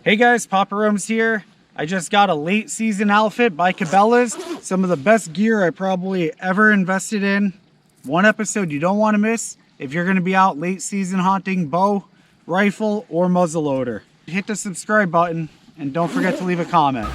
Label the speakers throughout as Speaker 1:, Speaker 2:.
Speaker 1: Hey guys, Papa Rome's here. I just got a late season outfit by Cabela's. Some of the best gear I probably ever invested in. One episode you don't want to miss if you're going to be out late season hunting bow, rifle, or muzzleloader. Hit the subscribe button and don't forget to leave a comment.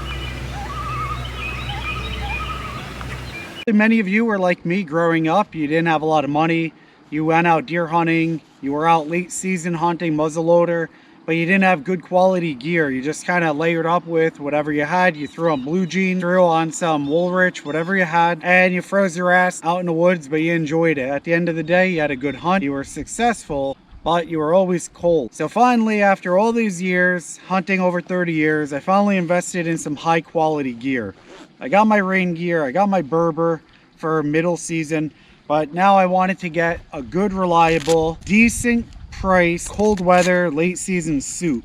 Speaker 1: Many of you were like me growing up. You didn't have a lot of money. You went out deer hunting. You were out late season hunting muzzleloader, but you didn't have good quality gear. You just kind of layered up with whatever you had. You threw on blue jeans, threw on some Woolrich, whatever you had, and you froze your ass out in the woods, but you enjoyed it. At the end of the day, you had a good hunt. You were successful, but you were always cold. So finally, after all these years, hunting over 30 years, I finally invested in some high quality gear. I got my rain gear, I got my Berber for middle season, but now I wanted to get a good, reliable, decent price, cold weather, late season suit.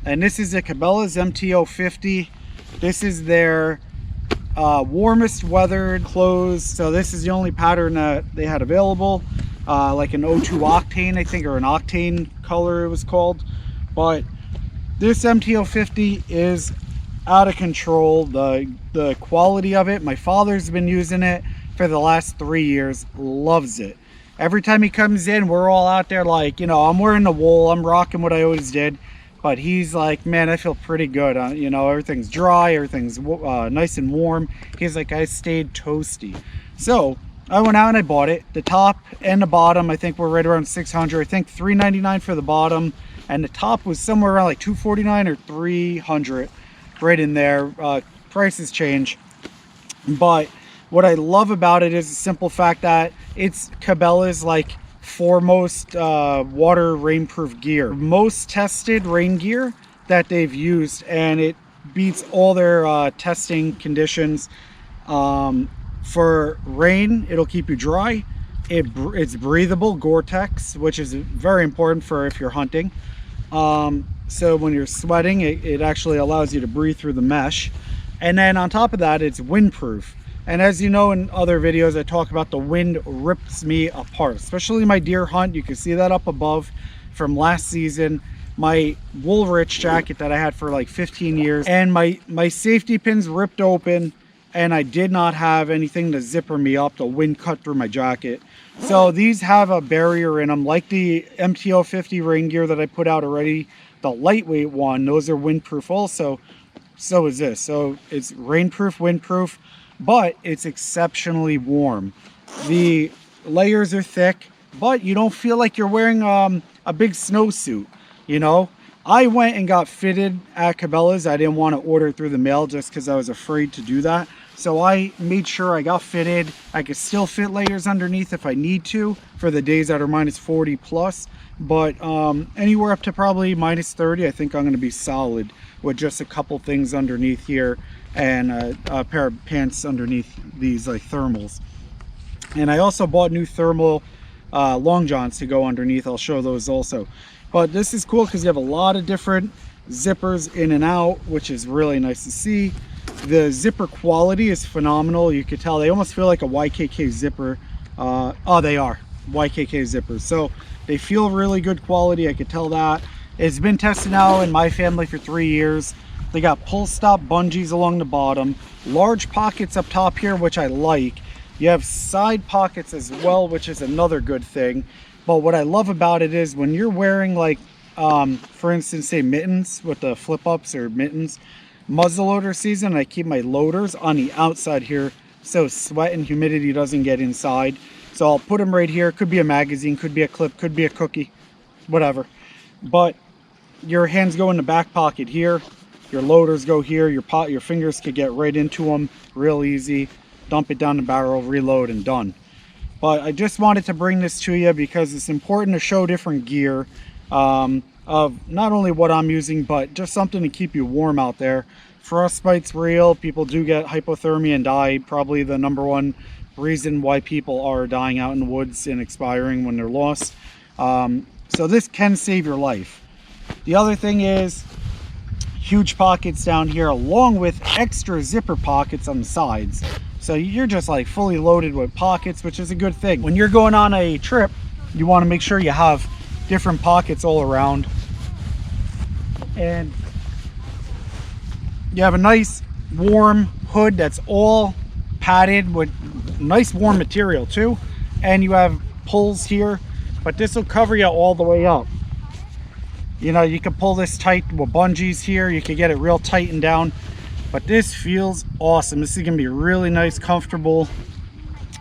Speaker 1: And this is a Cabela's MTO50. This is their warmest weathered clothes. So this is the only pattern that they had available. Like an O2 octane, I think, or an octane color it was called. But this MTO50 is out of control. The quality of it, my father's been using it for the last 3 years, loves it. Every time he comes in, we're all out there like, you know, I'm wearing the wool, I'm rocking what I always did, but he's like, man, I feel pretty good. You know, everything's dry, everything's nice and warm. He's like, I stayed toasty. So I went out and I bought it. The top and the bottom, I think, were right around 600. I think $399 for the bottom, and the top was somewhere around like $249 or $300, right in there. Prices change, but what I love about it is the simple fact that it's Cabela's like foremost water rainproof gear, most tested rain gear that they've used, and it beats all their testing conditions. For rain, it'll keep you dry. It's breathable, Gore-Tex, which is very important for if you're hunting. So when you're sweating, it actually allows you to breathe through the mesh. And then on top of that, it's windproof. And as you know, in other videos, I talk about the wind rips me apart, especially my deer hunt. You can see that up above from last season. My Woolrich jacket that I had for like 15 years, and my safety pins ripped open, and I did not have anything to zipper me up. The wind cut through my jacket. So these have a barrier in them, like the MTO50 rain gear that I put out already, the lightweight one. Those are windproof also. So is this. So it's rainproof, windproof, but it's exceptionally warm. The layers are thick, but you don't feel like you're wearing a big snowsuit. You know, I went and got fitted at Cabela's. I didn't want to order through the mail just because I was afraid to do that. So I made sure I got fitted. I could still fit layers underneath if I need to for the days that are minus 40 plus. But anywhere up to probably minus 30, I think I'm going to be solid with just a couple things underneath here and a pair of pants underneath these like thermals. And I also bought new thermal long johns to go underneath. I'll show those also. But this is cool because you have a lot of different zippers in and out, which is really nice to see. The zipper quality is phenomenal. You could tell they almost feel like a YKK zipper. Oh, they are YKK zippers. So they feel really good quality. I could tell that. It's been tested now in my family for 3 years. They got pull stop bungees along the bottom, large pockets up top here, which I like. You have side pockets as well, which is another good thing. But what I love about it is when you're wearing, like, for instance, say mittens with the flip ups or mittens, muzzleloader season, I keep my loaders on the outside here so sweat and humidity doesn't get inside. So I'll put them right here. Could be a magazine, could be a clip, could be a cookie, whatever. But your hands go in the back pocket here. Your loaders go here. Your fingers could get right into them real easy. Dump it down the barrel, reload, and done. But I just wanted to bring this to you because it's important to show different gear of not only what I'm using, but just something to keep you warm out there. Frostbite's real. People do get hypothermia and die. Probably the #1 reason why people are dying out in the woods and expiring when they're lost. So this can save your life. The other thing is huge pockets down here along with extra zipper pockets on the sides. So you're just like fully loaded with pockets, which is a good thing. When you're going on a trip, you want to make sure you have different pockets all around. And You have a nice warm hood that's all padded with nice warm material too, and you have pulls here, but this will cover you all the way up. You know, you can pull this tight with bungees here. You can get it real tight and down, but this feels awesome. This is gonna be really nice, comfortable,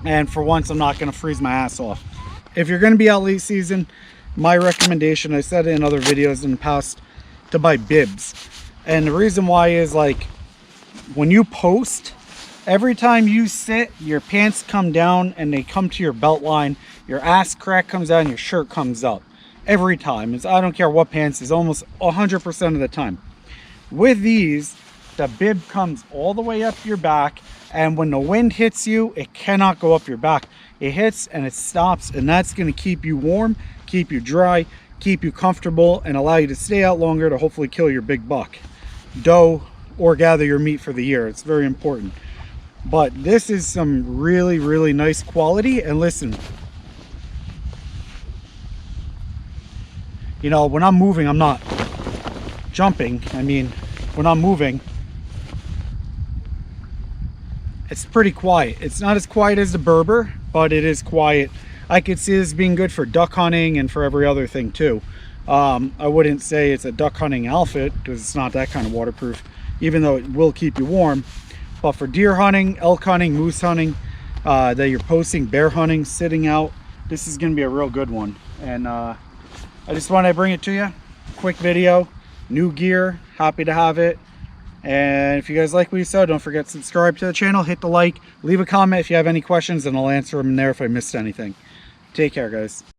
Speaker 1: and for once I'm not gonna freeze my ass off. If you're gonna be out late season, my recommendation, I said it in other videos in the past, to buy Bibs. And the reason why is, like, when you post, every time you sit, your pants come down and they come to your belt line, your ass crack comes down, your shirt comes up. Every time. I don't care what pants, is almost 100% of the time. With these, the bib comes all the way up your back, and when the wind hits you, it cannot go up your back. It hits and it stops, and that's going to keep you warm, keep you dry, keep you comfortable, and allow you to stay out longer to hopefully kill your big buck, doe, or gather your meat for the year. It's very important. But this is some really, really nice quality. And listen, you know, when I'm moving, I'm not jumping. I mean, when I'm moving, it's pretty quiet. It's not as quiet as the Berber, but it is quiet. I could see this being good for duck hunting and for every other thing too. I wouldn't say it's a duck hunting outfit because it's not that kind of waterproof, even though it will keep you warm. But for deer hunting, elk hunting, moose hunting, that you're posting, bear hunting, sitting out, this is going to be a real good one. And I just want to bring it to you. Quick video, new gear, happy to have it. And if you guys like what you saw, don't forget to subscribe to the channel, hit the like, leave a comment if you have any questions, and I'll answer them in there if I missed anything. Take care, guys.